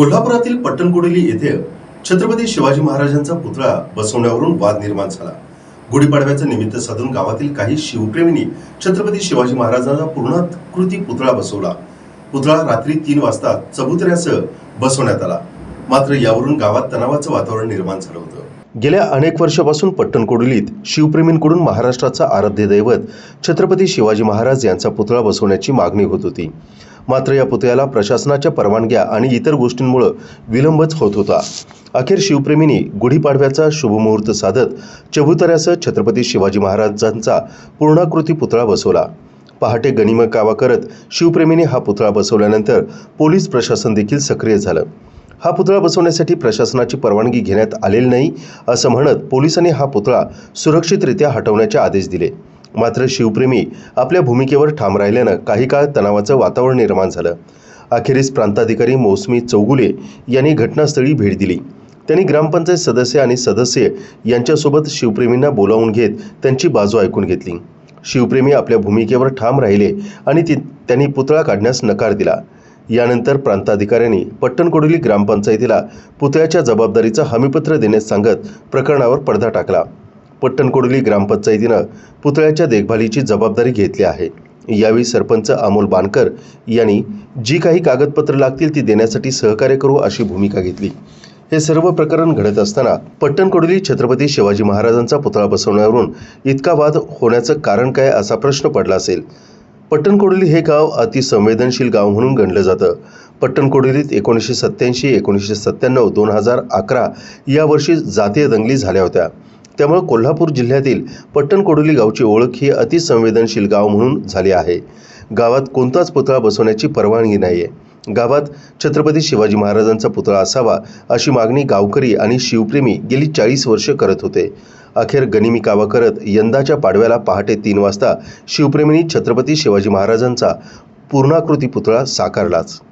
कोल्हापुरातील पट्टणकोडोली येथे छत्रपती शिवाजी महाराजांचा पुतळा बसवण्यावरून वाद निर्माण झाला। गुढीपाडव्याचं निमित्त साधून गावातील काही शिवप्रेमींनी छत्रपती शिवाजी महाराजांचा पूर्णाकृती पुतळा बसवला। पुतळा रात्री 3 वाजता चबुतऱ्यासह बसवण्यात आला। मात्र यावरून गावात तणावाचं वातावरण निर्माण झालं होतं। गेल्या अनेक वर्षापासून पट्टणकोडोलीत शिवप्रेमींकडून महाराष्ट्राचा आराध्य दैवत छत्रपती शिवाजी महाराज यांचा पुतळा बसवण्याची मागणी होत होती। मात्र या पुतळ्याला प्रशासनाच्या परवानग्या आणि इतर गोष्टींमुळे विलंबच होत होता। अखेर शिवप्रेमींनी गुढीपाडव्याचा शुभमुहूर्त साधत चबुतऱ्यासह छत्रपती शिवाजी महाराजांचा पूर्णाकृती पुतळा बसवला। पहाटे गनिमी कावा करत शिवप्रेमींनी हा पुतळा बसवल्यानंतर पोलीस प्रशासन देखील सक्रिय झालं। हा पुतळा बसवण्यासाठी प्रशासनाची परवानगी घेण्यात आलेली नाही असं म्हणत पोलिसांनी हा पुतळा सुरक्षितरित्या हटवण्याचे आदेश दिले। मात्र शिवप्रेमी आपल्या भूमिकेवर ठाम राहिल्यानं काही काळ तणावाचं वातावरण निर्माण झालं। अखेरीस प्रांताधिकारी मौसमी चौगुले यांनी घटनास्थळी भेट दिली। त्यांनी ग्रामपंचायत सदस्य आणि सदस्य यांच्यासोबत शिवप्रेमींना बोलावून घेत त्यांची बाजू ऐकून घेतली। शिवप्रेमी आपल्या भूमिकेवर ठाम राहिले आणि त्यांनी पुतळा काढण्यास नकार दिला। यानंतर प्रांताधिकाऱ्यांनी पट्टणकोडोली ग्रामपंचायतीला पुतळ्याच्या जबाबदारीचं हमीपत्र देण्यास सांगत प्रकरणावर पडदा टाकला। पट्टणकोडोली ग्रामपंचायतीनं पुतळ्याच्या देखभालीची जबाबदारी घेतली आहे। यावेळी सरपंच अमोल बानकर यांनी जी काही कागदपत्र लागतील ती देण्यासाठी सहकार्य करू अशी भूमिका घेतली। हे सर्व प्रकरण घडत असताना पट्टणकोडोली छत्रपती शिवाजी महाराजांचा पुतळा बसवण्यावरून इतका वाद होण्याचं कारण काय असा प्रश्न पडला असेल। पट्टणकोडोली हे गाव अतिसंवेदनशील गाव म्हणून गणलं जातं। पट्टणकोडोलीत 1987, 1997, 2011 या वर्षी जातीय दंगली झाल्या होत्या। त्यामुळे कोल्हापूर जिल्ह्यातील पट्टणकोडोली गावची ओळख ही अतिसंवेदनशील गाव म्हणून झाली आहे। गावात कोणताच पुतळा बसवण्याची परवानगी नाहीये। गावात छत्रपती शिवाजी महाराजांचा पुतळा असावा अशी मागणी गावकरी आणि शिवप्रेमी गेली 40 वर्ष करत होते। अखेर गनिमी कावा करत यंदाच्या पाडव्याला पहाटे 3 वाजता शिवप्रेमींनी छत्रपती शिवाजी महाराजांचा पूर्णाकृती पुतळा साकारलाच।